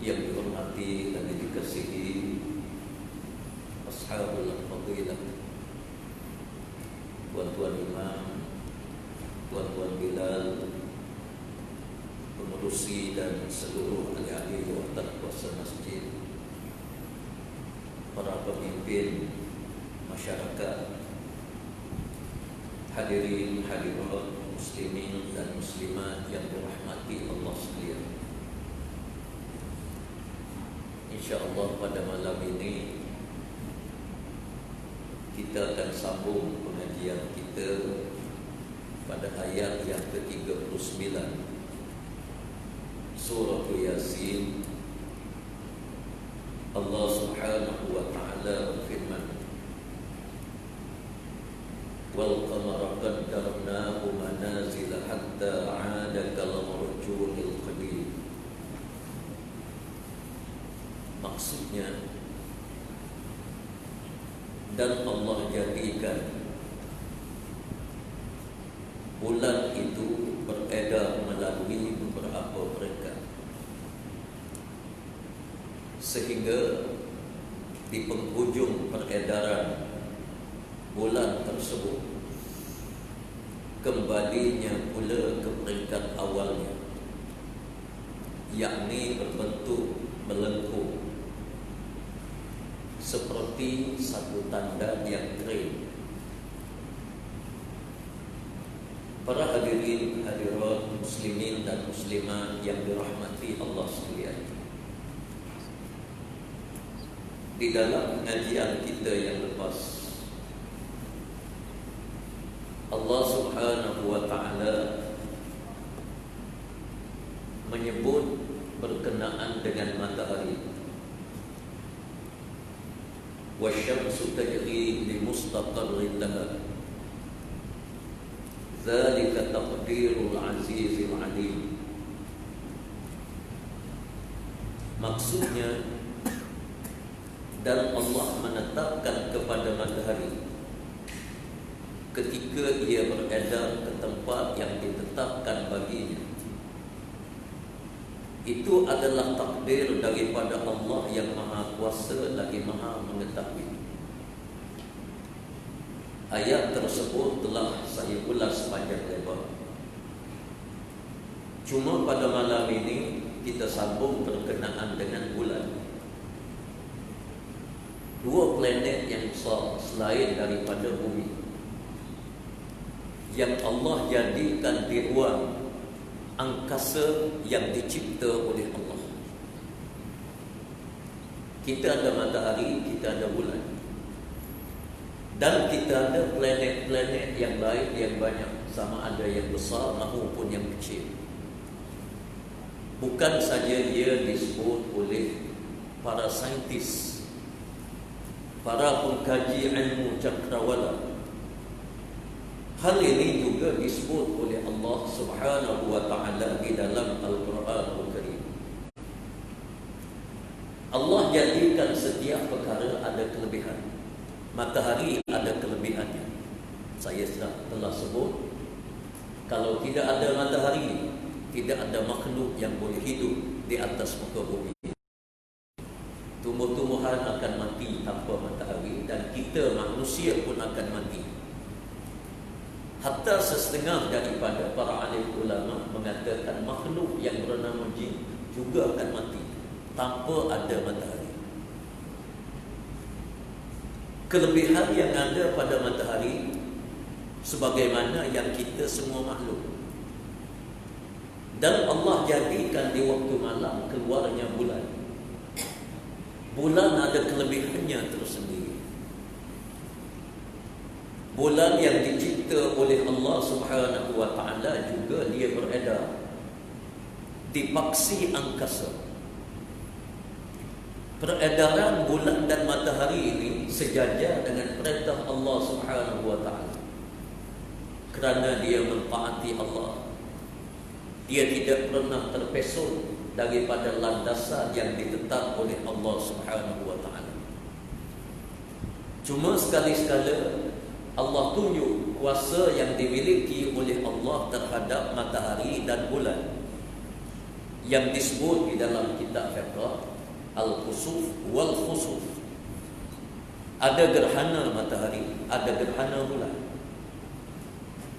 yang dihormati dan dikasihi ashabul fadilah, tuan-tuan imam, tuan-tuan Bilal, pengurusi dan seluruh ahli-ahli jawatan kuasa masjid, para pemimpin masyarakat, hadirin hadirat muslimin dan muslimat yang dirahmati Allah sekalian. InsyaAllah pada malam ini kita akan sambung pengajian kita pada ayat yang ke-39 surah Yasin. Allah Subhanahu wa ta'ala berfirman, wal qamara qaddarnahu manazila hatta 'ada kal urjunil qadim. Maksudnya, dan Allah jadikan bulan itu beredar melalui beberapa peringkat, sehingga di penghujung peredaran bulan tersebut kembalinya pula ke peringkat awalnya, yakni berbentuk melengkung seperti satu tanda yang kering. Para hadirin hadirat muslimin dan muslimat yang dirahmati Allah sekalian, di dalam pengajian kita yang lepas, Allah Subhanahu wa ta'ala menyebut berkenaan dengan matahari, wasyamsu tajri li mustaqarrin laha, dzalika taqdirul azizil alim. Maksudnya, dan Allah menetapkan kepada matahari ketika ia beredar ke tempat yang ditetapkan baginya. Itu adalah takdir daripada Allah yang Maha Kuasa lagi Maha Mengetahui. Ayat tersebut telah saya ulas panjang lebar. Cuma pada malam ini kita sambung berkenaan dengan bulan. Dua planet yang besar selain daripada bumi, yang Allah jadikan di ruang angkasa yang dicipta oleh Allah. Kita ada matahari, kita ada bulan, dan kita ada planet-planet yang lain yang banyak, sama ada yang besar maupun yang kecil. Bukan saja ia disebut oleh para saintis, para pengkaji ilmu cakrawala, hal ini juga disebut oleh Allah Subhanahu wa ta'ala di dalam Al-Quranul Karim. Allah jadikan setiap perkara ada kelebihan. Matahari ada kelebihannya. Saya telah sebut, kalau tidak ada matahari, tidak ada makhluk yang boleh hidup di atas muka bumi. Tumbuh-tumbuhan akan mati tanpa matahari, dan kita manusia pun akan mati. Hatta setengah daripada para alim ulama mengatakan makhluk yang bernama jin juga akan mati tanpa ada matahari. Kelebihan yang ada pada matahari sebagaimana yang kita semua makhluk. Dan Allah jadikan di waktu malam keluarnya bulan. Bulan ada kelebihannya tersendiri. Bulan yang dicipta oleh Allah Subhanahu wa ta'ala juga dia beredar di paksi angkasa. Peredaran bulan dan matahari ini sejajar dengan perintah Allah Subhanahu wa ta'ala. Kerana dia mentaati Allah, dia tidak pernah terpesong daripada landasan yang ditetap oleh Allah Subhanahu wa ta'ala. Cuma sekali-sekala Allah tunjuk kuasa yang dimiliki oleh Allah terhadap matahari dan bulan. yang disebut di dalam kitab fiqh al-khusuf wal khusuf. Ada gerhana matahari, ada gerhana bulan.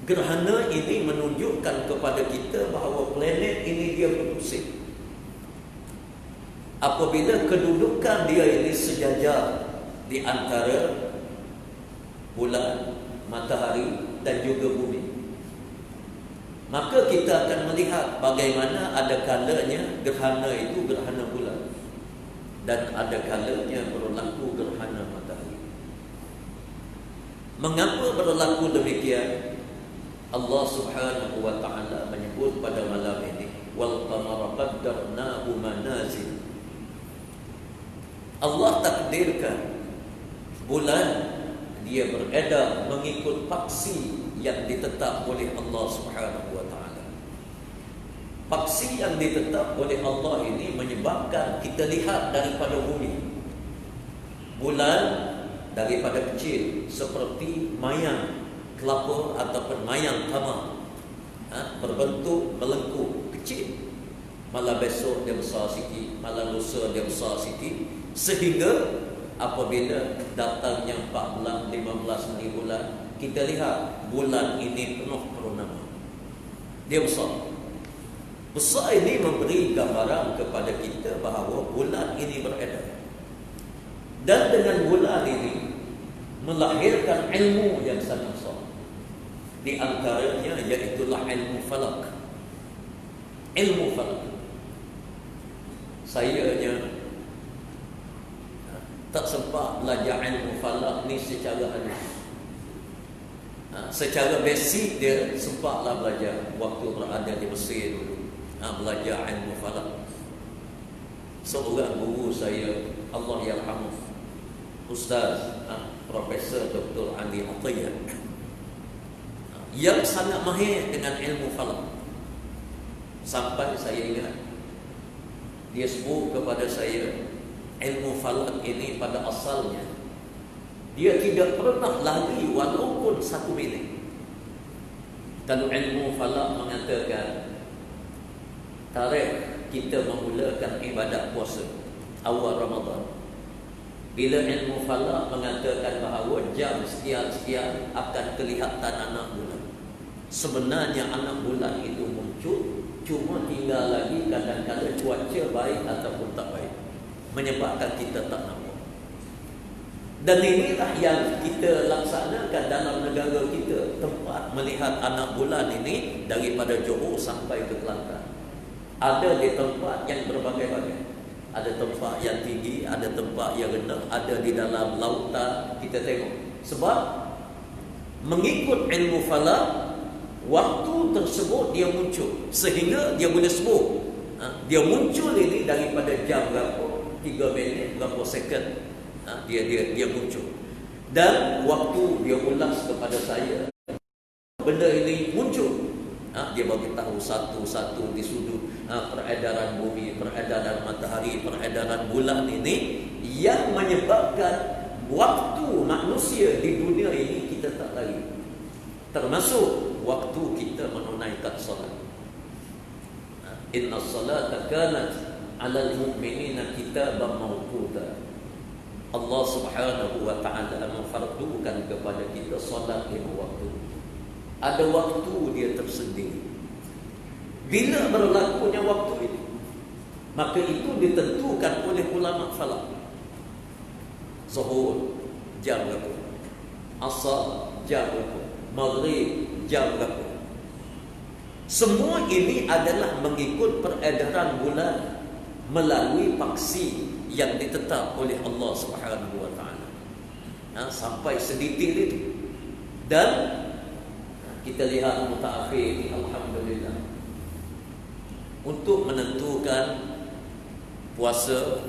Gerhana ini menunjukkan kepada kita bahawa planet ini dia berpusing. Apabila kedudukan dia ini sejajar di antara bulan, matahari dan juga bumi, maka kita akan melihat bagaimana ada kalanya gerhana itu gerhana bulan dan ada kalanya berlaku gerhana matahari. Mengapa berlaku demikian? Allah Subhanahu wa taala menyebut pada malam ini, wal qamara qaddarnahu manazil. Allah takdirkan bulan dia beredar mengikut paksi yang ditetap oleh Allah Subhanahu wa taala. Paksi yang ditetap oleh Allah ini menyebabkan kita lihat daripada bumi bulan daripada kecil seperti mayang kelapa ataupun mayang tamar, berbentuk melengkung kecil, malah besok dia besar sikit, malah lusa dia besar sikit, sehingga apabila datangnya 14, 15 hari bulan, kita lihat bulan ini penuh purnama, dia besar. Besar ini memberi gambaran kepada kita bahawa bulan ini beredar. Dan dengan bulan ini melahirkan ilmu yang sangat besar. Di antaranya iaitulah ilmu falak. Ilmu falak. Saya tak sempat belajar ilmu falak ni secara halus. Secara basic dia sempatlah belajar waktu berada di Mesir dulu. Belajar ilmu falak. Seorang guru saya, Allah yarhamuh, Ustaz Profesor Dr. Ali Atiyah, yang sangat mahir dengan ilmu falak. Sampai saya ingat dia sebut kepada saya, ilmu falak ini pada asalnya dia tidak pernah lari walaupun 1 minit. Kalau ilmu falak mengatakan tarikh kita memulakan ibadat puasa awal Ramadan, bila ilmu falak mengatakan bahawa jam sekian-sekian akan kelihatan anak bulan, sebenarnya anak bulan itu muncul, cuma tinggal lagi kadang-kadang cuaca baik ataupun tak baik, menyebabkan kita tak nampak. Dan inilah yang kita laksanakan dalam negara kita, tempat melihat anak bulan ini daripada Johor sampai ke Kelantan. Ada di tempat yang berbagai-bagai. Ada tempat yang tinggi, ada tempat yang rendah, ada di dalam lautan. Kita tengok. Sebab mengikut ilmu falak, waktu tersebut dia muncul, sehingga dia boleh sebut dia muncul ini daripada jam berapa, 3 minit, berapa second, dia muncul. Dan waktu dia ulas kepada saya, benda ini muncul, dia bagi tahu satu-satu di sudut peredaran bumi, peredaran matahari, peredaran bulan ini yang menyebabkan waktu manusia di dunia ini kita tak lari, termasuk waktu kita menunaikan salat. Inna salata kanat 'alal mu'minina kitaban mawquta. Allah Subhanahu wa taala memfardukan kepada kita salat 5 waktu. Ada waktu dia tersendiri. Bila berlakunya waktu ini, maka itu ditentukan oleh ulama falak. Zuhur jam berapa, asar jam berapa, maghrib jam berapa. Semua ini adalah mengikut peredaran bulan melalui paksi yang ditetap oleh Allah Subhanahu wa taala. Sampai sedetail itu. Dan kita lihat mutaakhir, alhamdulillah, untuk menentukan puasa,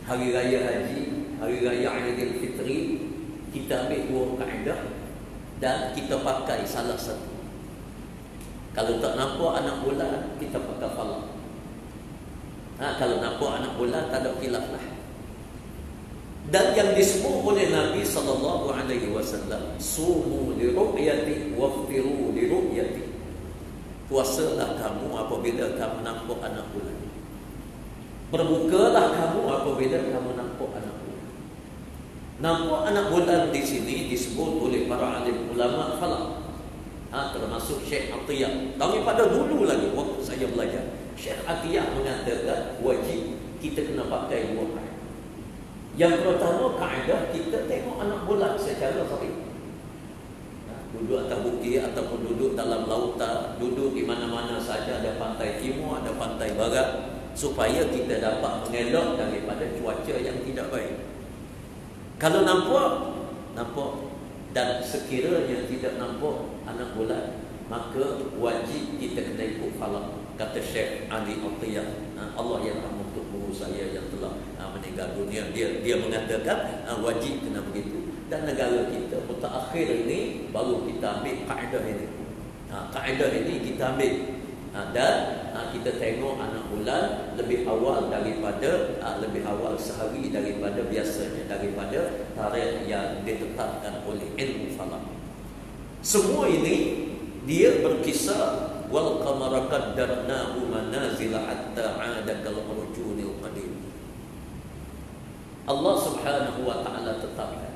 hari raya haji, hari raya Aidil Fitri, kita ambil 2 kaedah dan kita pakai salah satu. Kalau tak nampak anak bulan, kita pakai falak. Kalau nampak anak bulan, tak ada khilaf lah. Dan yang disebut oleh Nabi SAW, sumu li ru'yati waftiru li ru'yati. puasalah kamu apabila kamu nampak anak bulan. Berbukalah kamu apabila kamu nampak anak bulan. Nampak anak bulan di sini disebut oleh para alim ulama falak. Termasuk Syekh Atiyah. Daripada dulu lagi waktu saya belajar, Syekh Atiyah mengatakan wajib kita kena pakai dua kaedah. Yang pertama, kaedah kita tengok anak bulan secara kharif. Duduk atas bukit ataupun duduk dalam lautan, duduk di mana-mana saja, ada pantai timur, ada pantai barat, supaya kita dapat mengelak daripada cuaca yang tidak baik. Kalau nampak dan sekiranya tidak nampak anak bulan, maka wajib kita kena ikut falak. Kata Syekh Ali Atiyah, Allah yang rahmat guru saya yang telah meninggal dunia, dia mengatakan wajib kena begitu. Dan negara kita mutaakhir ini baru kita ambil kaedah ini. Kaedah ini kita ambil dan kita tengok anak bulan lebih awal sehari daripada biasanya, daripada tarikh yang ditetapkan oleh ilmu falak. Semua ini dia berkisar wal qamara qaddarnahu manazil hatta 'ada kal urjunil qadim. Allah Subhanahu wa taala tetapkan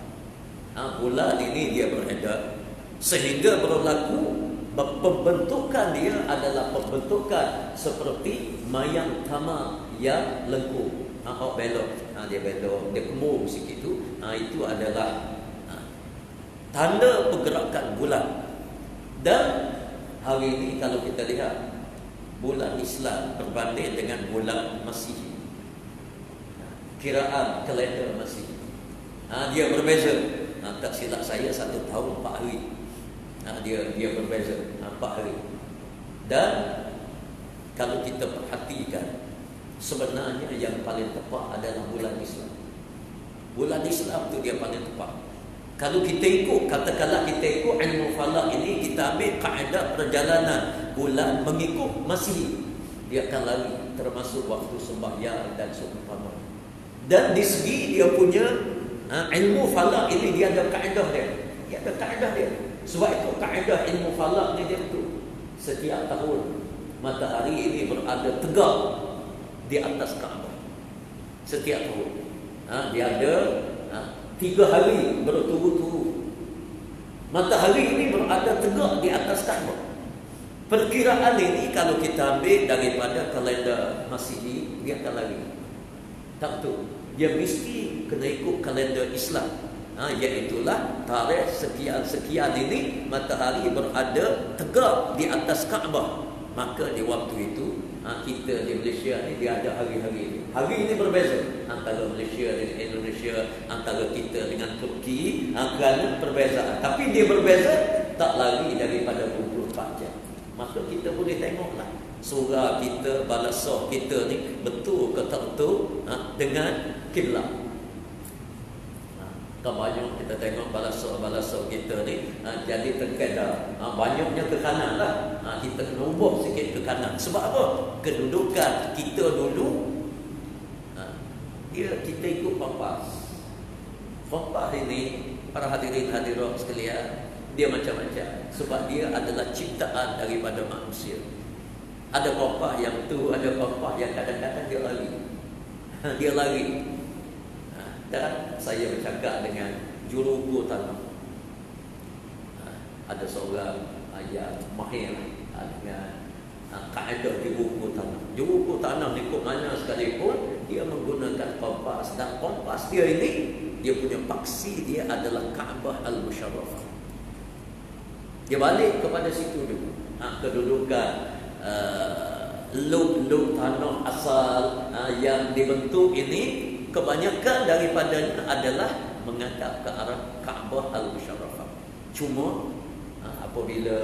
bulan ini dia beredar sehingga berlaku pembentukan dia adalah pembentukan seperti mayang tamar yang lengkung. Belok, dia belok, dia kemur sikit tu. Itu adalah tanda pergerakan bulan. Dan hari ini kalau kita lihat bulan Islam berbanding dengan bulan Masihi, kiraan kalender Masihi, dia berbeza. Tak silap saya 1 tahun 4 hari. Dia berbeza 4 hari. Dan kalau kita perhatikan, sebenarnya yang paling tepat adalah bulan Islam. Bulan Islam tu dia paling tepat. Kalau kita ikut, katakanlah kita ikut ilmu falak ini, kita ambil kaedah perjalanan bulan mengikut Masihi, dia akan lari termasuk waktu sembahyang dan seumpama. Dan di segi dia punya ilmu falak ini, dia ada kaedah dia. Dia ada kaedah dia. Sebab itu kaedah ilmu falak ni dia tu setiap tahun matahari ini berada tegak di atas Kaabah. Setiap tahun dia ada 3 hari berturut-turut matahari ini berada tegak di atas Kaabah. Perkiraan ini kalau kita ambil daripada kalender Masihi, dia akan lari. Tak tu, dia mesti kena ikut kalender Islam. Iaitulah tarikh sekian-sekian ini matahari berada tegak di atas Kaabah. Maka di waktu itu kita di Malaysia ni dia ada hari-hari ini. Hari ini berbeza antara Malaysia dengan Indonesia, antara kita dengan Turki, kerana perbezaan. Tapi dia berbeza tak lari daripada 24 jam. Maka kita boleh tengoklah surah kita, balasah kita ni betul ke tak betul dengan kiblat. Banyak kita tengok balasah kita ni jadi terkedah, banyaknya ke kanan lah. Kita kena ubah sikit ke kanan. Sebab apa? Kedudukan kita dulu kita ikut kompas. Kompas ini para hadirin hadirat sekalian, dia macam-macam. Sebab dia adalah ciptaan daripada manusia. Ada kompas yang tu, ada kompas yang kadang-kadang dia lari. Dia lari. Dan saya bercakap dengan jurugu tanam. Ada seorang yang mahir dengan kaedah jurugu tanam. Jurugu tanam ni kok mana sekalipun dia menggunakan kompas, dan kompas dia ini dia punya paksi dia adalah Kaabah Al-Musharrafah. Dia balik kepada situ dulu. Kedudukan lub tanah asal yang dibentuk ini kebanyakan daripadanya adalah menghadap ke arah Kaabah Al-Musharrafah. Cuma apabila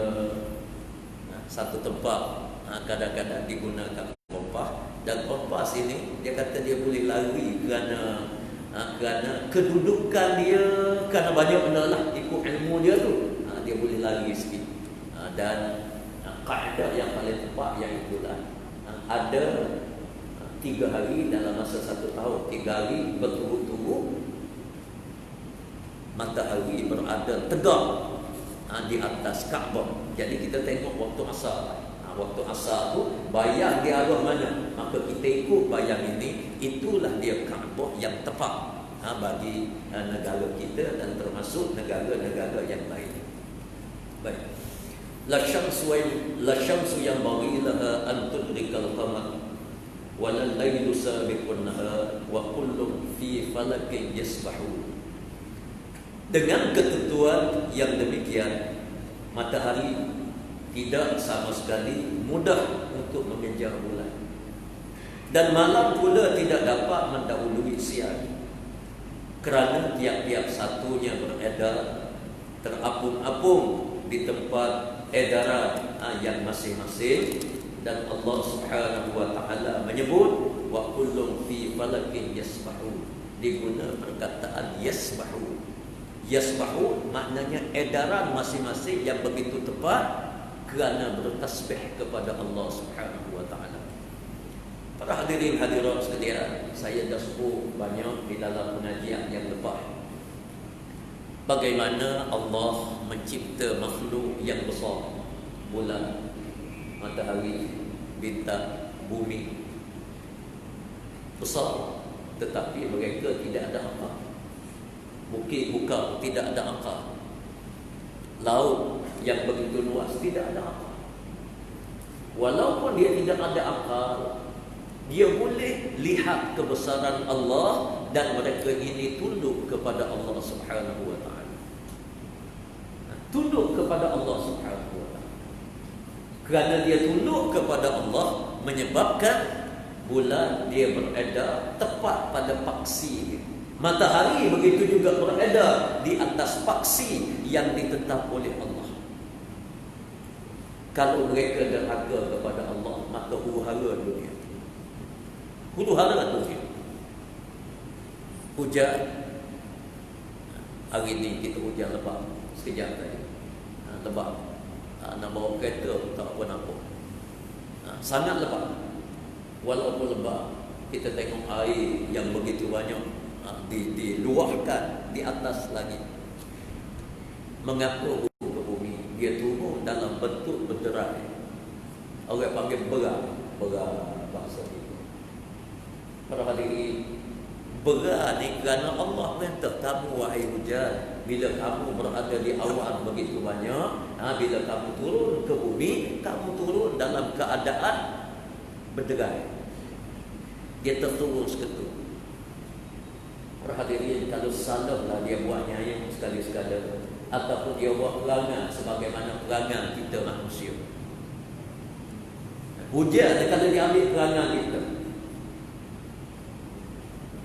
satu tempat kadang-kadang digunakan kompas, dan kompas ini dia kata dia boleh lari kerana kedudukan dia, kerana banyak benda lah ikut ilmu dia tu, dia boleh lari sikit. Dan kaedah yang paling tepat yang itulah ada 3 hari dalam masa 1 tahun, 3 hari berturut-turut matahari berada tegak di atas Kaabah. Jadi kita tengok waktu asar. waktu asar tu bayang di arah mana, maka kita ikut bayang ini. Itulah dia Kaabah yang tepat bagi negara kita dan termasuk negara-negara yang lain. Baik. La syamsu yang bagi laha an tudrikal qamar wa la laylu sabiqun nahar wa kullun fi falakin yasbahun. Dengan ketentuan yang demikian, matahari tidak sama sekali mudah untuk mengejar bulan, dan malam pula tidak dapat mendahului siang, kerana tiap-tiap satunya beredar terapung-apung di tempat edaran yang masing-masing. Dan Allah Subhanahu wa taala menyebut wa kullun fi falakin yasbahun, diguna perkataan yasbahun. Yasbahun maknanya edaran masing-masing yang begitu tepat kerana bertasbih kepada Allah Subhanahu wa taala. Para hadirin hadirat sekalian, saya dah sebut banyak di dalam pengajian yang lepas bagaimana Allah mencipta makhluk yang besar, bulan, matahari, bintang, bumi. Besar, tetapi mereka tidak ada akal. Bukit bukau tidak ada akal. Laut yang begitu luas tidak ada akal. Walaupun dia tidak ada akal, dia boleh lihat kebesaran Allah, dan mereka ini tunduk kepada Allah Subhanahu wa taala. Tunduk kepada Allah Subhanahu wa taala. Kerana dia tunduk kepada Allah, menyebabkan bulan dia beredar tepat pada paksi dia. Matahari begitu juga beredar di atas paksi yang ditetap oleh Allah. Kalau mereka derhaka kepada Allah, maka huru-hara dunia. Huru-hara dunia. Hujan. Hari ini kita hujan lebat sekejap tadi. Lebat. Nak bawa kereta tak apa nampak. Sangat lebat. Walaupun lebat, kita tengok air yang begitu banyak diluahkan di atas langit. Mengapa turun ke bumi? Dia turun dalam bentuk berderai. Orang panggil berat bahasa itu. Para hadirin, berat ni kerana Allah perintah kamu wahai hujan, bila kamu berada di awan begitu banyak, bila kamu turun ke bumi, kamu turun dalam keadaan berderai. Dia terturun seketul. Hadirin, kalau salahlah dia buatnya yang sekali-sekala, ataupun dia buat perangan sebagaimana perangan kita manusia. Hujan kalau dia ambil perangan kita,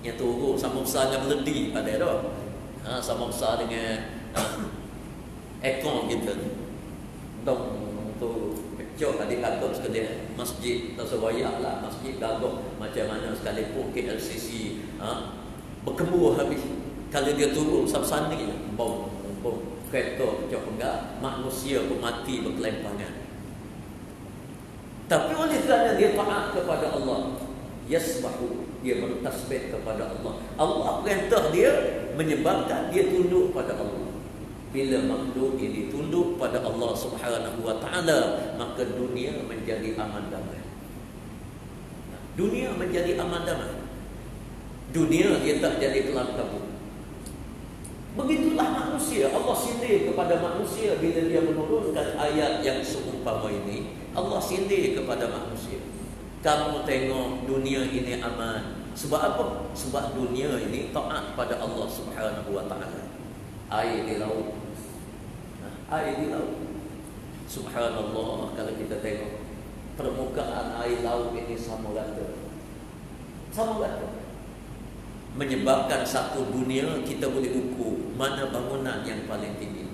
yang turun sama besar dengan meledi pada tu, sama besar dengan ekor kita. Dong tu pecah tadi kata sekali masjid tak sewayak lah, masjid gagah macam mana sekalipun KLCC berkembur habis. Kalau dia turun sabsani, bom kereta pecah penggal, manusia pun mati berkelimpangan. Tapi oleh kerana dia taat kepada Allah, yasbahu, dia bertasbih kepada Allah, Allah perintah dia, menyebabkan dia tunduk pada Allah. Bila makhluk ini tunduk pada Allah Subhanahu wa taala, maka dunia menjadi aman damai. Dunia menjadi aman damai. Dunia dia tak jadi kelam kabut. Begitulah manusia. Allah sindir kepada manusia bila dia menurunkan ayat yang seumpama ini. Allah sindir kepada manusia. Kamu tengok dunia ini aman. Sebab apa? Sebab dunia ini taat pada Allah Subhanahu wa taala. Air di laut. Air di laut. Subhanallah, kalau kita tengok permukaan air laut ini sama rata. Sama rata. Menyebabkan satu dunia kita boleh ukur mana bangunan yang paling tinggi,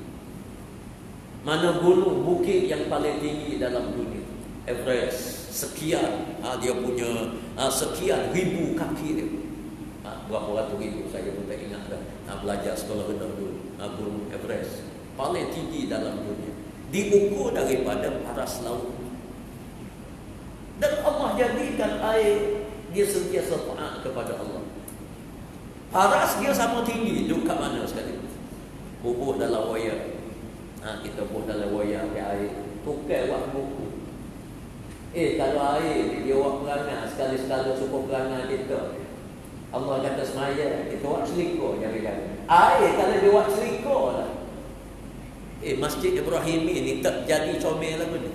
mana gunung bukit yang paling tinggi dalam dunia. Everest sekian, dia punya sekian ribu kaki dia. Berapa ratus ribu saya pun tak ingat dah. Belajar sekolah rendah dulu. Gunung Everest paling tinggi dalam dunia, diukur daripada paras laut. Dan Allah jadikan air dia sentiasa taat kepada Allah. Paras dia sama tinggi, duduk kat mana sekali. Bubuh dalam wayar. Kita bubuh dalam wayar di air. Tukar buat buku. Kalau air dia buat perangai, sekali-sekala suka perangai kita, Allah kata semaya, kita buat selika jangan-jangan. Air kalau dia buat selika lah. Masjid Ibrahim ni tak jadi comel lah ni.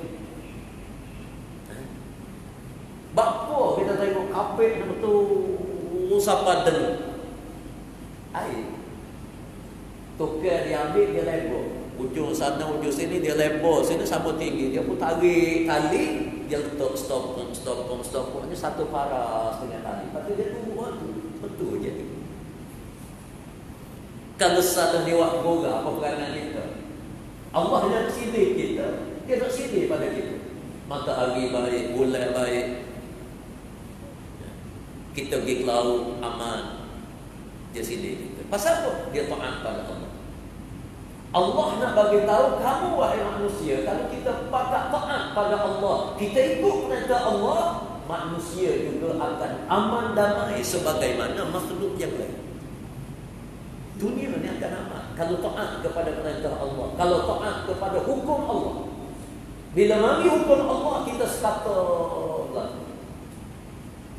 Bapa kita tengok kapek betul sapadan. Air. Tukar dia ambil dia lebar. Ujung sana ujung sini dia lebar, sini sama tinggi. Dia pun tarik tali, dia letak stop. Ni satu paras dengan tali. Lepas tu dia tunggu tu. Betul je. Kalau salah lewat gora apa peranan kita? Allah nak sidik kita. Dia tak sidik pada kita. Matahari baik, bulan baik. Kita pergi ke laut aman. Dia sidik kita. Pasal apa? Dia taat pada Allah. Allah nak bagi tahu kamu wahai manusia, kalau kita pakat taat pada Allah, kita ikut perintah Allah, manusia juga akan aman damai sebagaimana makhluk yang lain. Dunia ni akan aman kalau taat kepada perintah Allah, kalau taat kepada hukum Allah. Bila mari hukum Allah, kita sekata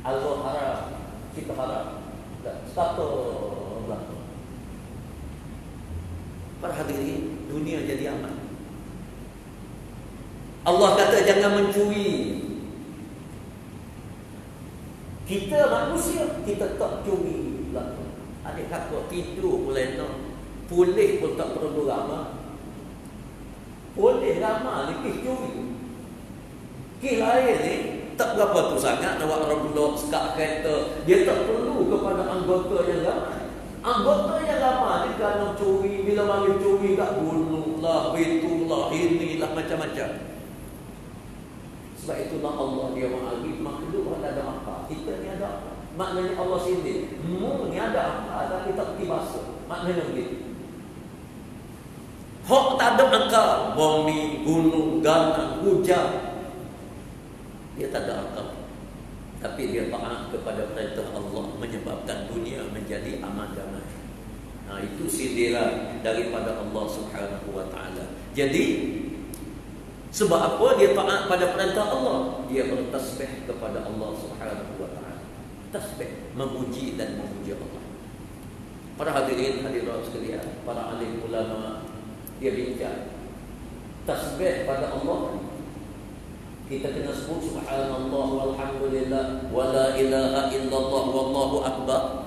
Allah haram, kita haram. Sekata para hadirin, dunia jadi aman. Allah kata jangan mencuri. Kita manusia, kita tak curi. Adik kakak tidur boleh nak. Boleh pun tak perlu ramah. Boleh ramah lebih curi. Kira ni tak berapa tu sangat nak buat roblok, sekat kereta. Dia tak perlu kepada anggota yang ramai. Anggota yang lama dia kena curi. Bila mari curi kat gunung lah, betul inilah macam-macam. Sebab itulah Allah dia mengaji makhluk ada apa, kita ni ada apa. Maknanya Allah sendiri, mu ni ada apa tapi tak pergi basuh. Maknanya begitu. Hak tak ada akal, bumi, gunung, ganang, hujan, dia tak ada akal. Tapi dia taat kepada perintah Allah, menyebabkan dunia menjadi aman damai. Itu sindiran daripada Allah Subhanahu wa taala. Jadi sebab apa dia taat pada perintah Allah? Dia bertasbih kepada Allah Subhanahu wa taala. Tasbih, memuji dan memuji Allah. Para hadirin hadirat sekalian, para alim ulama dia bincang tasbih pada Allah. Kita kena sebut subhanallah walhamdulillah wala ilaha illallah wallahu akbar.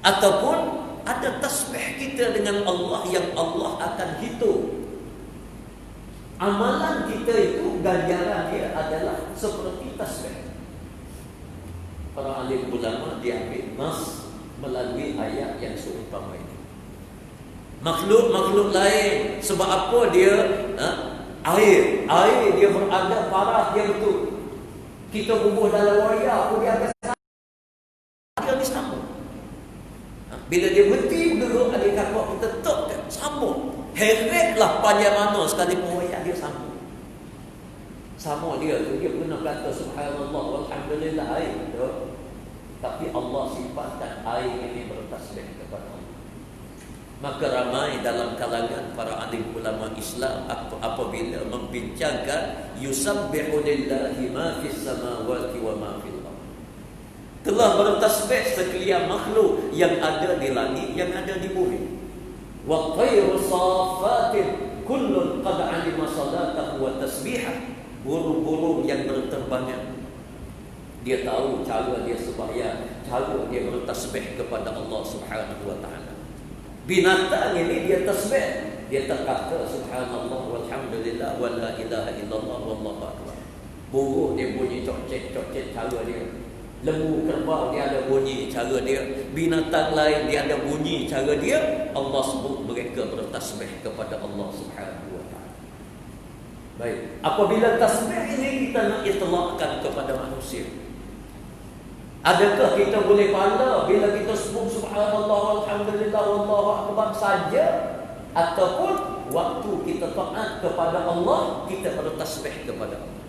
Ataupun ada tasbih kita dengan Allah yang Allah akan hitung. Amalan kita itu ganjaran dia adalah seperti tasbih. Para alim ulama dia ambil nas melalui ayat yang seumpama ini. Makhluk-makhluk lain sebab apa dia air dia berada paras dia betul. Kita bubuh dalam wayar pun dia akan dia ni sambung. Bila dia berhenti dulu adik kakak kita tak sambung. Heretlah panjang mana sekalipun wayar dia sambung. Sama dia tu dia pernah kata subhanallah walhamdulillah air tu. Tapi Allah sifatkan air ini bertasbih kepada Allah. Maka ramai dalam kalangan para alim ulama Islam apabila membincangkan yusabbihu lillahi ma fis samawati wa ma fil ardh, telah bertasbih sekalian makhluk yang ada di langit yang ada di bumi. Wa tayru safatin kullun qad alima salatahu wa tasbihah, burung-burung yang berterbangan dia tahu cara dia sembahyang, cara dia bertasbih kepada Allah Subhanahu wa taala. Binatang ini dia tasbih, dia tak kata subhanallah walhamdulillah wala ilaha illallah wallahu akbar. Burung dia bunyi cocet cara dia. Lembu kerbau dia ada bunyi cara dia. Binatang lain dia ada bunyi cara dia. Allah sebut mereka bertasbih kepada Allah Subhanahu wa taala. Baik, apabila tasbih ini kita nak itlaqkan kepada manusia, adakah kita boleh pandai bila kita sebut subhanallah walhamdulillah wallahu akbar saja, ataupun waktu kita taat kepada Allah kita bertasbih kepada Allah?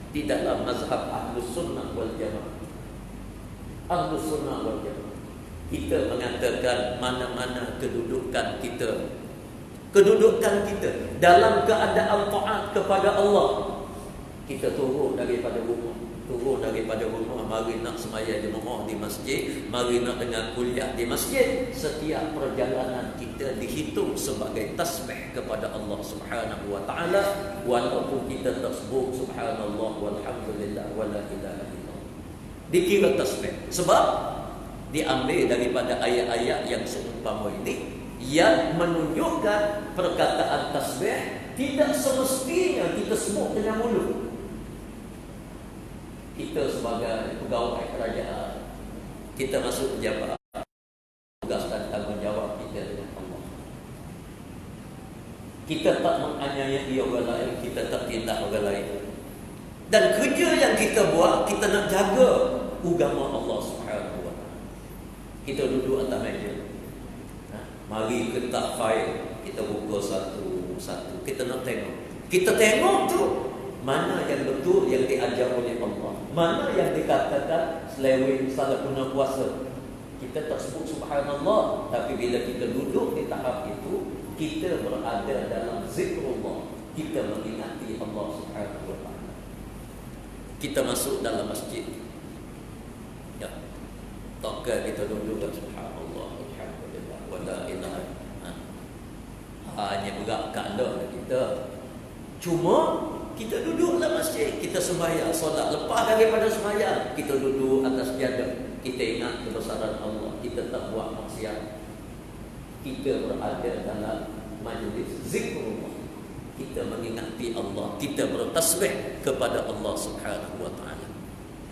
Di dalam mazhab Ahlus Sunnah wal Jamaah, Ahlus Sunnah wal Jamaah, kita mengatakan mana-mana kedudukan kita Kedudukan kita dalam keadaan taat kepada Allah. Kita turun daripada rumah, mari nak semaya di rumah di masjid, mari nak dengar kuliah di masjid. Setiap perjalanan kita dihitung sebagai tasbih kepada Allah Subhanahu wa taala, walaupun kita tak sebut subhanallah walhamdulillah wala ilaha illallah. Dikira tasbih sebab diambil daripada ayat-ayat yang seumpama ini yang menunjukkan perkataan tasbih tidak semestinya kita sebut dengan mulut. Kita sebagai pegawai kerajaan, kita masuk pejabat, tugas dan tanggungjawab kita dengan Allah. Kita tak menganiayai orang lain, kita tak tindak orang lain. Dan kerja yang kita buat, kita nak jaga agama Allah Subhanahu wa taala. Kita duduk atas meja. Mari ketak fail, kita buka satu-satu. Kita nak tengok. Kita tengok tu mana yang betul yang diajar oleh Allah, mana yang dikatakan seleweng salah guna kuasa. Kita tak sebut subhanallah, tapi bila kita duduk di tahap itu, kita berada dalam zikrullah, kita mengingati Allah Subhanahu wa taala. Kita masuk dalam masjid, ya, takkan kita duduk dan subhanallah alhamdulillah wala ilaha hanya berat kanda kita. Cuma kita duduk dalam masjid, kita sembahyang, solat. Lepas daripada sembahyang, kita duduk atas jadah. Kita ingat kebesaran Allah. Kita tak buat maksiat. Kita berada dalam majlis zikrullah. Kita mengingati Allah. Kita bertasbih kepada Allah Subhanahu wa taala.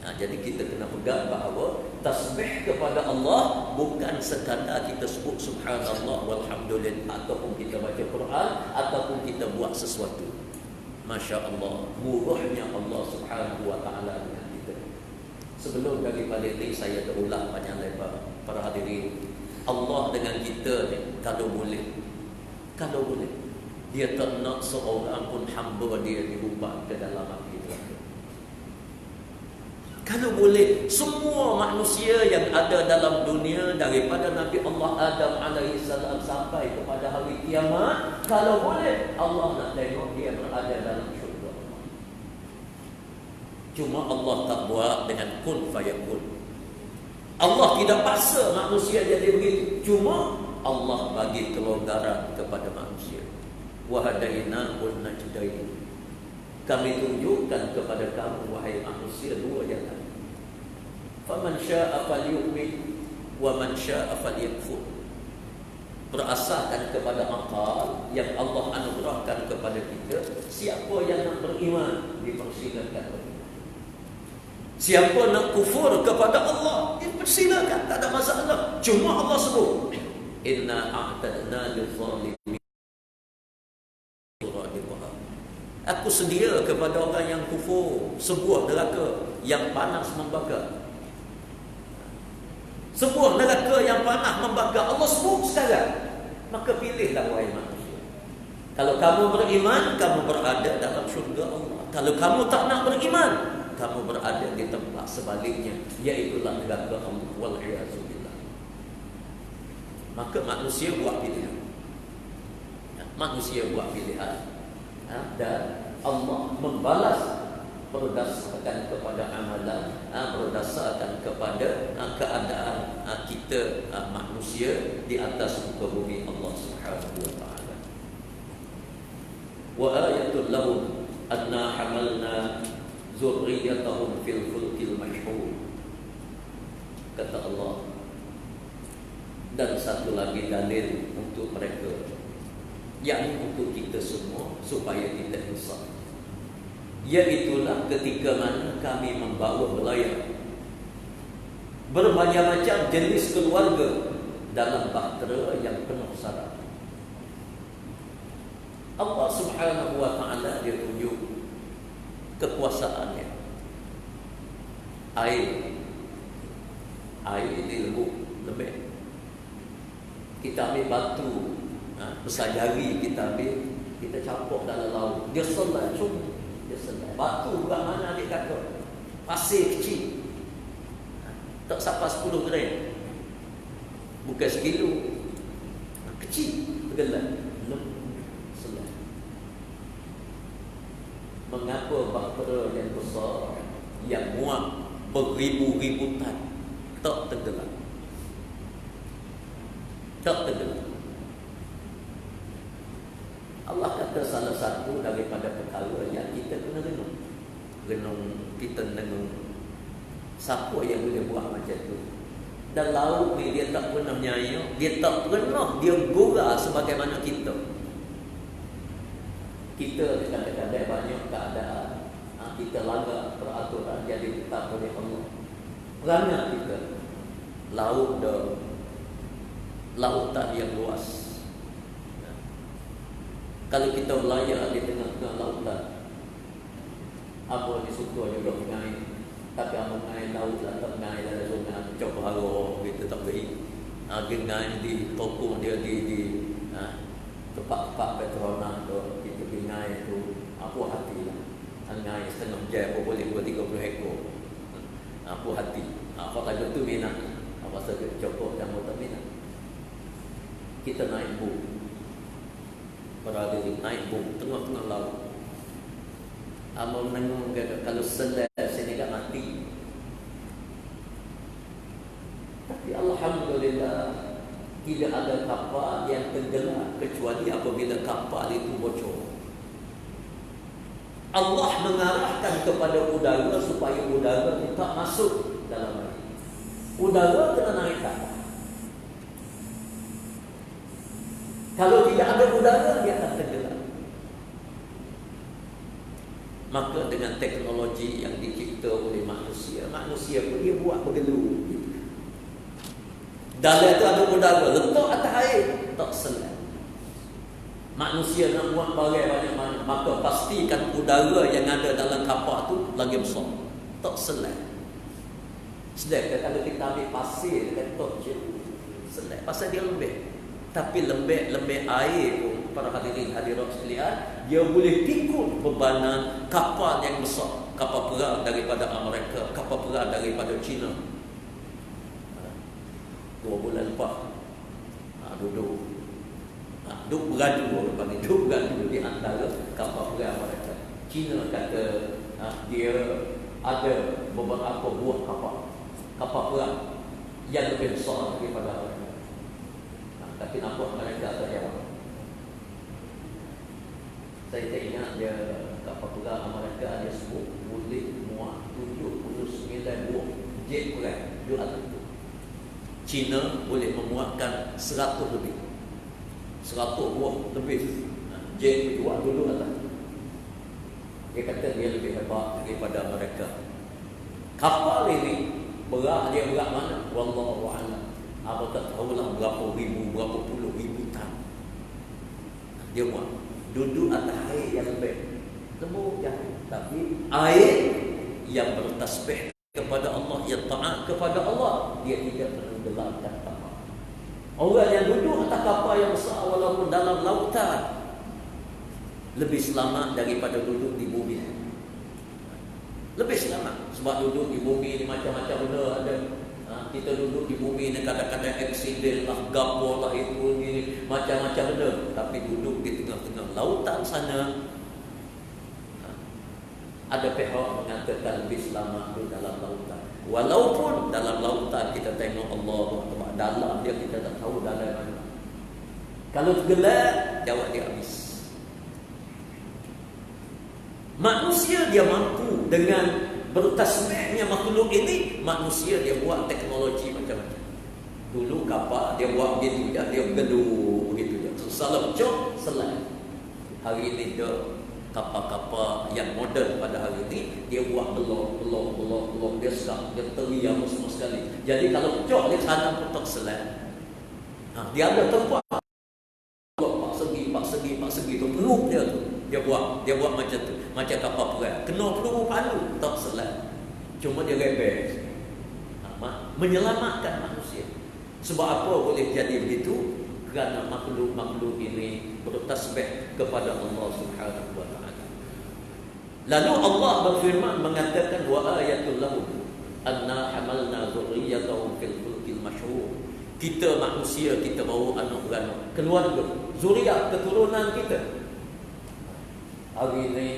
Jadi kita kena pegang bahawa tasbih kepada Allah bukan sekadar kita sebut subhanallah walhamdulillah, ataupun kita baca Quran, ataupun kita buat sesuatu. Masya Allah, murahnya Allah Subhanahu wa taala dengan kita. Sebelum daripada ini saya terulang panjang lebar, para hadirin, Allah dengan kita ni, kalau boleh, dia tak nak seorang pun hamba dia dirubah ke dalam api neraka. Kalau boleh, semua manusia yang ada dalam dunia daripada Nabi Allah Adam alaihissalam sampai kepada hari kiamat, kalau boleh Allah nak tengok dia berada dalam syurga. Cuma Allah tak buat dengan kun fayakun. Allah tidak paksa manusia jadi begitu. Cuma Allah bagi kelonggaran kepada manusia. Wa hadainahun najdain. Kami tunjukkan kepada kamu wahai manusia dua jalan. Faman syaa'a falyu'min wa man syaa'a falyakfur. Berasaskan kepada akal yang Allah anugerahkan kepada kita. Siapa yang nak beriman dipersilakan beriman. Siapa nak kufur kepada Allah dipersilakan, tak ada masalah. Cuma Allah sebut inna a'tadna lil-zalimin. Aku sedia kepada orang yang kufur sebuah neraka yang panas membakar. Sebuah neraka yang panas membakar. Allah sebut sekarang. Maka pilihlah wahai manusia. Kalau kamu beriman, kamu berada dalam syurga Allah. Kalau kamu tak nak beriman, kamu berada di tempat sebaliknya, iaitulah neraka Allah. Wal'iyazubillah. Maka manusia buat pilihan. Manusia buat pilihan. Dan Allah membalas berdasarkan kepada amalan, berdasarkan kepada keadaan kita manusia di atas muka bumi Allah Subhanahu wa taala. Wa ayatul lahum anna hamalna zurriyatahum fil fulkil mashhur. Kata Allah, dan satu lagi dalil untuk mereka, yakni untuk kita semua, supaya kita insaf. Iaitulah ketika mana kami membawa belayar berbagai macam jenis keluarga dalam bahtera yang penuh syarat. Allah Subhanahu wa taala dia tunjuk kekuasaannya. Air ini lembut. Kita ambil batu besar jari, kita ambil, kita campur dalam laut, dia selai, dia selai. Batu bukan mana dia kata, pasir kecil, tak sampai 10 gram, bukan sekilo, kecil, bergelan, apa bahtera yang besar yang muat beribu-ribu tan tak tenggelam. Tak tenggelam. Allah kata salah satu daripada perkara yang kita kena renung. Kita renung. Siapa yang boleh buat macam tu? Dan laut ni dia tak pernah menyayang, dia tak pernah dia gora sebagaimana kita. Kita kadang-kadang banyak keadaan kita langgar peraturan yang ditetapkan oleh Allah. Kerana kita lautan yang luas. Kalau kita berlayar di tengah-tengah lautan, apa disuka juga mengair, tapi apa mengair laut lah, tak mengair dalam sungai, coba harap kita tak beri. Dia mengair di toko dia di tempat-tempat petronas tu, kita mengair tu, apa hati lah. Mengair setengah jam, apa boleh 2-30 ekor. Apa hati. Apa lagu tu minat. Apa saja cokok dan tak minat. Kita naik buk. Para diri naik buk tengah-tengah laut. Amal menengok kalau selai sini tak mati. Tapi alhamdulillah tidak ada kapal yang tenggelam kecuali apabila kapal itu bocor. Allah mengarahkan kepada udara supaya udara tak masuk dalam air. Udara kena naik ke atas. Kalau tidak ada udara, dia akan tenggelam. Maka dengan teknologi yang dicipta oleh manusia pun dia buat bergelut. Dalam itu ada udara, letak atas air, tak selai. Manusia nak buat barang banyak mana, maka pastikan udara yang ada dalam kapal tu lagi besar, tak selai. Sedangkan kalau kita ambil pasir dekat top je, selai. Pasal dia lembek. Tapi lembek air pun, para hadirin hadirat sekalian, dia boleh pikul bebanan kapal yang besar. Kapal perang daripada Amerika, kapal perang daripada China. 2 bulan lepas duduk beradu di antara kapal perang mereka. China kata dia ada beberapa buah kapal perang yang lebih besar daripada mereka. Tapi nampak mereka tak jawab. Saya tak ingat dia kapal perang mereka dia sebut boleh muat 79 buah jet perang di atas itu. China boleh memuatkan 100 lebih. 100 buah lebih. Jet jual dulu atas. Dia kata dia lebih hebat daripada mereka. Kapal ini dia berat mana? Wallahu a'lam. Apa tak tahulah berapa puluh ribu tan. Dia buat duduk atas air yang lebih lembut jangan. Tapi air yang bertasbih kepada Allah, yang taat kepada Allah, dia tidak menenggelamkan kapal. Orang yang duduk atas kapal yang besar walaupun dalam lautan lebih selamat daripada duduk di bumi. Lebih selamat. Sebab duduk di bumi ni macam-macam benda ada. Kita duduk di bumi ni kadang-kadang aksiden lah, gapo lah, itu ni, macam-macam benda. Tapi duduk di tengah-tengah lautan sana, ada pihak mengatakan lebih selamat di dalam lautan. Walaupun dalam lautan kita tengok Allah dalam dia, kita tak tahu dalam mana. Kalau gelap, jawab dia habis. Manusia dia mampu dengan bertasbihnya makhluk ini. Manusia dia buat teknologi macam-macam. Dulu kapal dia buat begitu je, dia geluh begitu je. Salah cok selai. Hari ini dia kapal-kapal yang moden pada hari ini, dia buat belok, dia sekat, dia teriam semua sekali. Jadi kalau cok dia sana pun tak selai. Dia ada tempat pak segi tu penuh dia tu. Dia buat macam tu, macam kapal perang. Kena peluru palu tak selai. Cuma dia rebel. Menyelamatkan manusia. Sebab apa boleh jadi begitu? Kerana makhluk ini bertasbih kepada Allah Subhanahu wa taala. Lalu Allah berfirman mengatakan wa ayatul lahum anna hamalna dzurriyyatahum fil fulkil masyhur. Kita manusia, kita bawa anak beranak, keluarga, zuriat, keturunan kita. Hari ini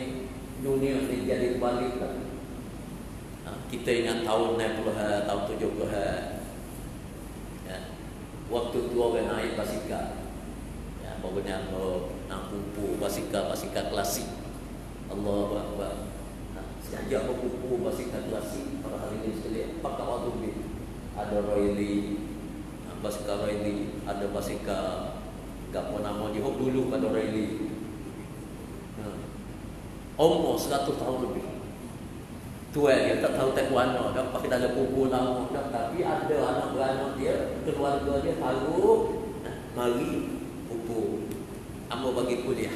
Dunia ni jadi balik lah. Kita ingat tahun 60-an, tahun 70-an. Ya. Waktu tu orang naik basikal. Ya, pokoknya nak kumpul basikal klasik. Allahu Akbar. Sejak kumpul basikal klasik pada hari ini sekalian, pakai waktu ni. Ada Royally, basikal Royally, ada basikal gapo nama dia dulu pada Royally. Umur 100 tahun lebih. Tua dia tak tahu taekwondo, dah pakai dalam buku lama dah, tapi ada anak beranak dia, keluarga dia tahu mari buku. Amo bagi kuliah.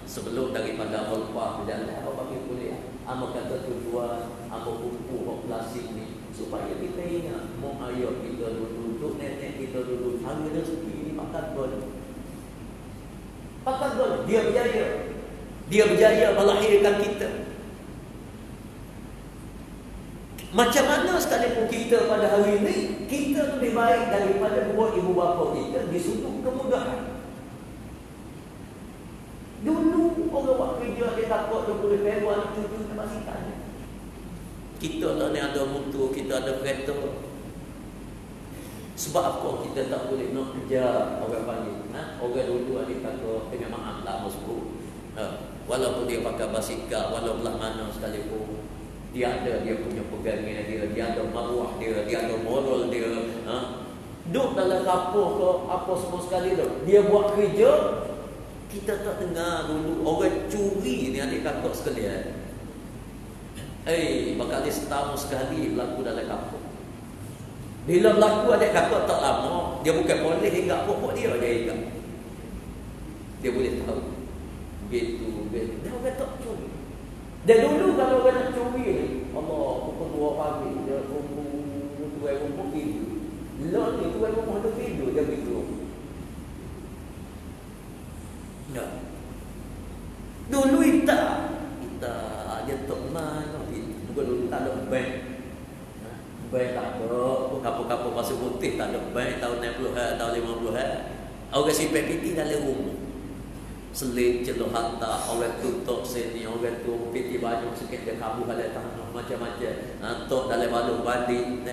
Sebelum daripada Ulfa berjalan, amo bagi kuliah. Amo kata tujuan amo buku klasik ni supaya kita ingat mak ayah kita dulu, nenek kita dulu, hari rezeki ni makan gol. Makan gol, dia berjaya. Dia berjaya melahirkan kita. Macam mana sekalipun kita pada hari ini, kita lebih baik daripada dua ibu bapa kita di sudut kemudahan. Dulu orang buat kerja dia takut 20 Februari cucu masih tanya. Kita tak ada motor, kita ada kereta. Sebab apa kita tak boleh nak kerja orang panggil? Orang dulu ada kata dengan maaf lah masuk. Walaupun dia pakai basikal, walau belah mana sekalipun, dia ada dia punya pegangan dia ada maruah dia ada moral dia. Duduk dalam kapur ke apa semua sekali tu, dia buat kerja, kita tak dengar dulu orang curi ni adik kakak sekalian. Bakal dia setahun sekali berlaku dalam kapur. Bila berlaku adik kakak tak lama, dia bukan boleh hingga pokok dia ingat. Dia boleh tahu. Gitu. Dia orang tak curi. Dan dulu kalau orang nak curi ni, Allah, pukul 2 pagi, dia kumpul tuai rumah tidur. Lah ni tuai rumah ada tidur, dia begitu. Ya. Dulu kita dia tak mana, bukan dulu tak ada bank. Bank tak ada, kapur-kapur pasir putih tak ada bank tahun 60-an, tahun 50-an. Orang simpan piti dalam rumah. Selit, celuh hantar, orang tutup sini, orang tu piti baju sikit dia kabur balik tanah, macam-macam. Tok dalam balung bandi,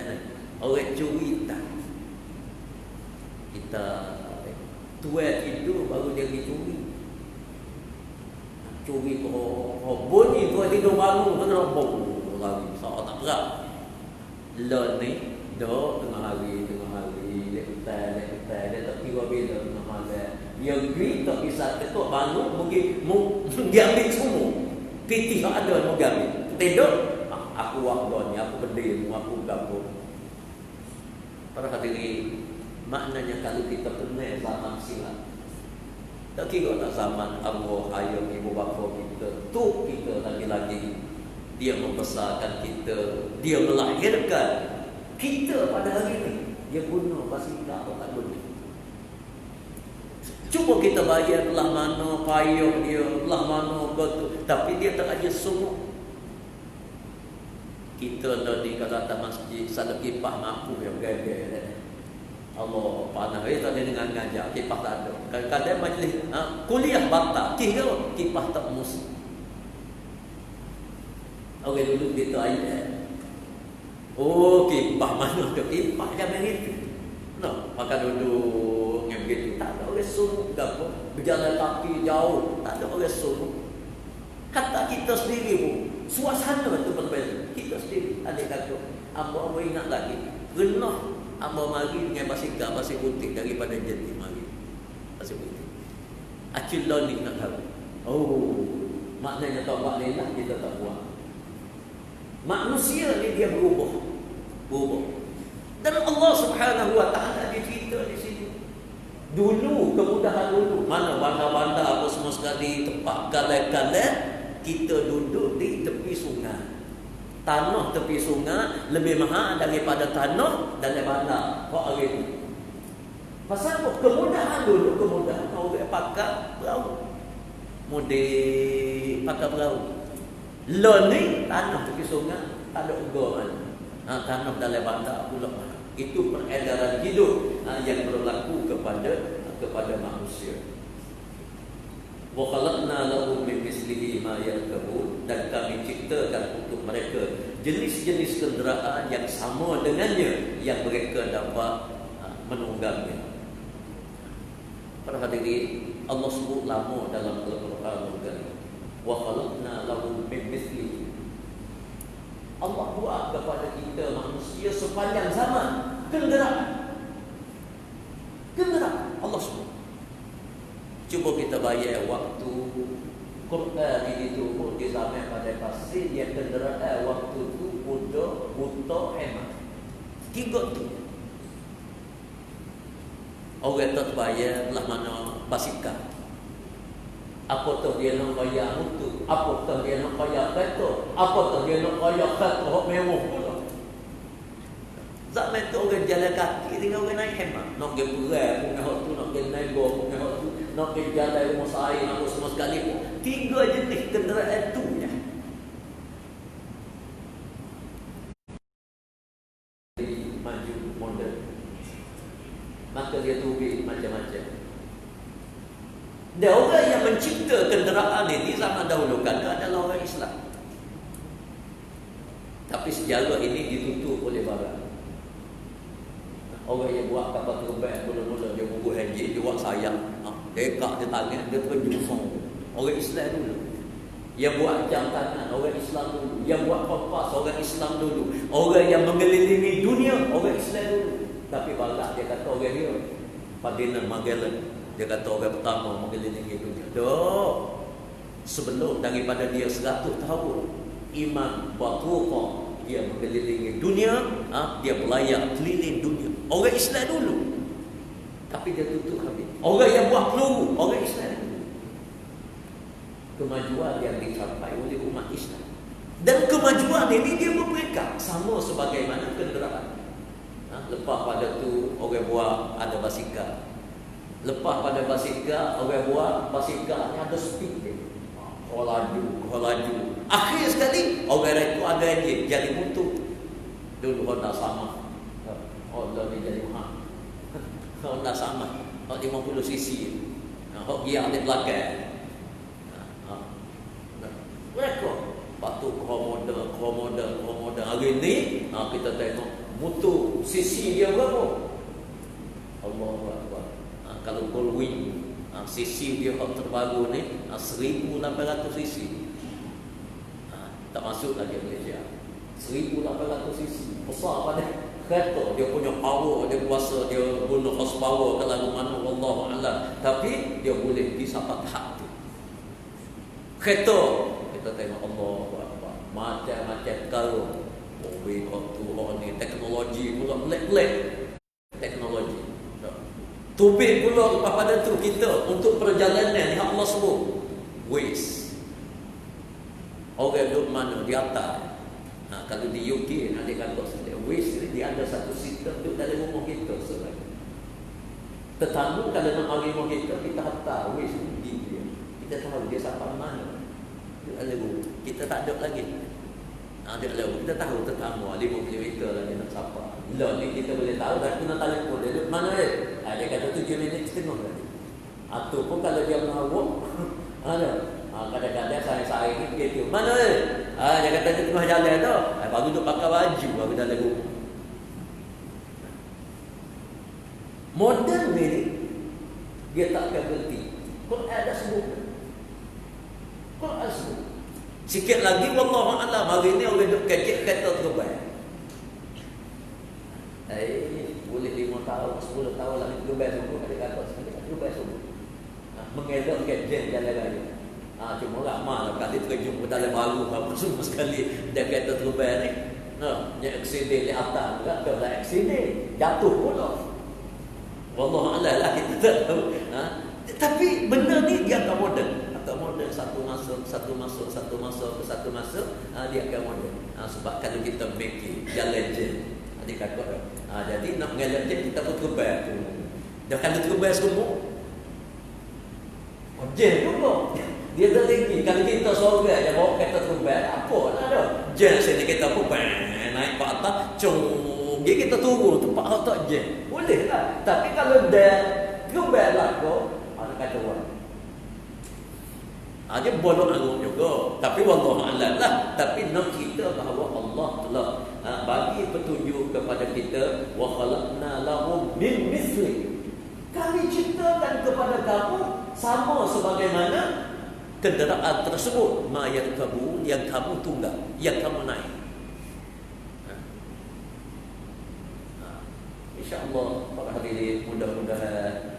orang curi tak. Kita tuai itu baru dia pergi curi. Curi bunyi tuai tidur malu, tu kena bong lagi. Soal tak berat. Lon ni, tengah hari, dia tak kira bila tengah malam. Dia pergi tak bisa ketuk bangun, mungkin dia ambil semua. Piti tak ada mau ambil. Tidur, aku waktu ni, aku berdiri, aku gabung. Para hadirin, maknanya kalau kita kenal zaman silam, tak kira tak zaman arwah ayah ibu bapa kita, tu kita lagi-lagi dia membesarkan kita, dia melahirkan kita pada hari ini. Dia guna basikal atau tak guna. Cuba kita bayar belah mana payah dia, belah mana betul, tapi dia tak ada semua. Kita tadi kalau datang masjid, satu kipas mampu yang gaya. Allah panah dia tak ada dengan ngajar, kipas tak ada. Kadang-kadang majlis kuliah batal, kira kipas tak mesti. Orang dulu kita ayat. Oh, kipas mana tu? Kipas jangan itu. No, maka duduk yang begitu. Tak ada orang suruh apa, berjalan kaki jauh. Tak ada orang suruh. Kata kita sendiri pun, suasana tu berbeza. Kita sendiri, adik kata, amba ingat lagi. Renah amba mari dengan basikal pasir putih daripada jeti mari. Pasir putih. Acil ni nak tahu. Oh, maknanya tak buat lelah, kita tak buat. Manusia ni dia berubah. Dan Allah Subhanahu Wa Taala dia cerita di sini. Dulu kemudahan dulu, mana bandar-bandar apa semua sekali, tempat galai-galai, kita duduk di tepi sungai. Tanah tepi sungai lebih mahal daripada tanah dalam bandar. Kau hari ni. Pasal apa? Kemudahan dulu, kemudahan orang pakai perahu. Mudik pakai perahu. Lo ni tanah tepi sungai tak ada uga mana. Tanah dalam bandar pula. Itu peredaran hidup yang berlaku kepada manusia. Wa khalaqna lahum min mislihi ma yarkabun, dan kami ciptakan untuk mereka jenis-jenis kenderaan yang sama dengannya yang mereka dapat menunggangnya. Para hadirin, Allah sebut lama dalam Al-Quran Karim. Wa khalaqna lahum min mislihi. Allah buat kepada kita manusia sepanjang zaman kenderaan. Kenderaan Allah sebut. Cuba kita bayar waktu Quran ini turun di zaman pada pasir, dia kenderaan waktu tu buta hemat. Tiga tu. Orang tak bayar lah mana basikal. Apa tu dia nak bayar motor, apa tu dia nak bayar kereta, apa tu dia nak bayar kereta hok mewah pula. Zaman tu orang jalan kaki tinggal orang naik hemat. Nak pergi perang punya hak tu, nak pergi naik go punya hak tu, nak pergi jalan rumah saya apa semua sekali pun. Tiga jenis kenderaan tu je. Maju modern. Maka dia tubik macam-macam. Dan orang yang mencipta kenderaan ini zaman dahulu kala adalah orang Islam. Tapi sejarah ini ditutup oleh barat. Orang yang buat kapal terbang mula-mula dia bubuh enjin, dia buat sayap, dekak dia tangan, dia terjun. Orang Islam dulu. Yang buat jam tangan, orang Islam dulu. Yang buat kompas, orang Islam dulu. Orang yang mengelilingi dunia, orang Islam dulu. Tapi barat dia kata orang dia Ferdinand Magellan, dia kata orang pertama mengelilingi dunia. Dah sebelum daripada dia 100 tahun, Imam Batuta dia mengelilingi dunia, dia berlayar keliling dunia. Orang Islam dulu. Tapi dia tutup habis. Orang yang buat peluru, orang Islam dulu. Kemajuan yang dicapai oleh umat Islam. Dan kemajuan ini dia berperingkat sama sebagaimana kenderaan. Lepas pada tu orang buat ada basikal. Lepas pada basikal, orang buat basikal ni ada speed dia. Kau laju. Akhir sekali orang rekod ada enjin jadi motor. Dulu Honda sama. Honda ni jadi mahal. Honda sama. 50 cc. Hok gear di belakang. Rekod. Patu komoda. Hari ni kita tengok motor cc dia berapa? Allahu Akbar. Kalau Goldwing cc dia hak terbaru ni 1800 cc. Tak masuk lagi Malaysia. 1800 cc. Besar pada kereta, dia punya power, dia kuasa, dia guna horsepower ke lagu mana wallahu a'lam. Tapi dia boleh pergi sampai tahap tu. Kereta kita tengok Allahu Akbar. Macam-macam kalau mobil tu ni teknologi pula pelik-pelik. Teknologi. Tubik pula lepas pada tu kita untuk perjalanan yang Allah sebut Waze. Orang duduk mana? Di atas. Kalau di UK ada kata Waze ni dia ada satu sistem duduk dalam rumah kita sebenarnya. Tetamu kalau nak mari rumah kita, kita hantar Waze ni dia. Kita tahu dia sampai mana. Kita tak ada lagi. Kita tahu tetamu 5 km lagi nak sampai. Bila ni kita boleh tahu dah kena telefon dia duduk mana dia. Dia kata 7 minit setengah tadi. Atau pun kalau dia menawak ada. Kadang-kadang saya ni begitu. Mana dia? Dia kata dia tengah jalan tu. Baru duduk pakai baju baru dalam rumah. Modern ni dia tak akan berhenti. Quran ada sebut. Quran sebut. Sikit lagi wallahu a'lam hari ni orang duk kecek kereta terbang. Boleh 5 tahun, 10 tahun lagi terbang semua ada kata sekali terbang semua. Mengelakkan jet jalan raya. Cuma ramai lah kali terjun ke dalam baru apa semua sekali dia kereta terbang ni. Yang aksiden di atas juga dah aksiden, jatuh pula. Wallahu a'lam lah kita tak tahu. Tapi benda ni dia akan moden. Model satu masuk dia akan model. Sebab kalau kita make jalan je adik kakak jadi nak mengelak je kita pun terbang tu. Dan kalau terbang semua je juga dia tak tinggi. Kalau kita seorang yang bawa kereta terbang apa lah dah je sini kita pun naik ke atas dia kita turun tempat hak tak je boleh lah. Tapi kalau dah terbang lah kau ada kata orang Dia bolong arung juga. Tapi wallahu a'lam lah. Tapi nak cerita bahawa Allah telah bagi petunjuk kepada kita, wa khalaqna lahum min mithli. Kami ciptakan kepada kamu sama sebagaimana kenderaan tersebut, ma yarkabu, yang kamu tunggang, yang kamu naik. InsyaAllah para hadirin, mudah-mudahan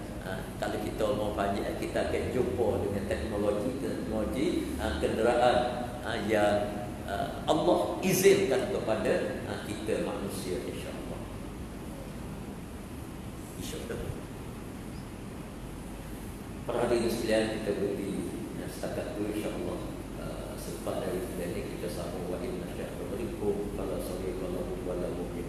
kalau kita mau panjang, kita akan jumpa dengan teknologi kenderaan yang Allah izinkan kepada kita manusia, insyaAllah. InsyaAllah. Para hadirin sekalian, kita beri setakat itu, insyaAllah. Selepas dari ini kita sambung wa inna sya'abarikum fala sadiqa lahu wa la mu'min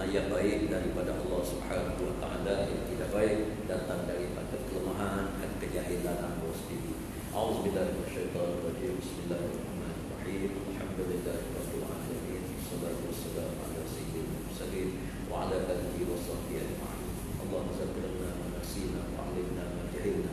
yang baik daripada Allah Subhanahu wa taala, yang tidak baik datang daripada kelemahan dan kejahilan hamba sendiri. A'udzubillahi minasyaitonir rajim. Bismillahirrahmanirrahim. Alhamdulillahirabbil alamin. Wassalatu wassalamu ala sayyidil mursalin wa ala alihi wa sahbihi ajma'in. Allahumma zakkirna ma nasina wa 'allimna ma jahilna.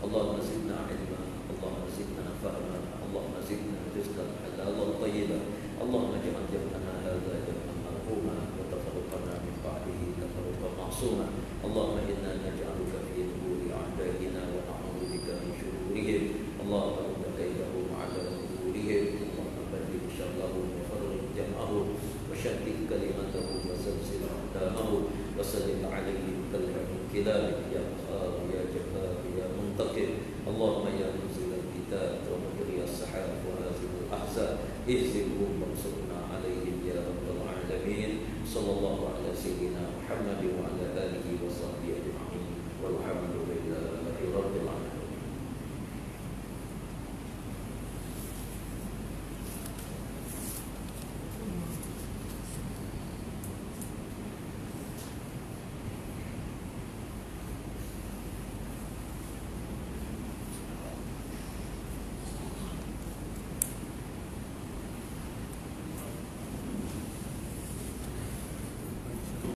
Allahumma zidna 'ilma, Allahumma zidna fahma, Allahumma zidna rizqan halalan tayyiban. Allahumma ij'al jam'ana hadza jam'an marhuma wa tafarraqana min ba'dihi tafarruqan ma'suma. Allahumma inna naj'aluka fi nururi a'daina wa na'udzu bika min shururihim. Allahumma rudda kaydahum 'ala nuhurihim. Allahumma baddil syarrahum wa farriq jam'ahum wa shaddid kalimatahum wa salsil a'damahum wa sallit 'alaihim kalhamil kilab ya qahhar ya jabbar ya muntaqim. Allahumma ya munzil al-kitab wa mujri as-sahab wa hazil al-ahzab ihzibhum wansurna 'alaihim ya rabbal alamin. Sallallahu ala sayyidina Muhammad wa ala alihi wa sahbihi ajma'in. Walhamdulillahi rabbil alamin.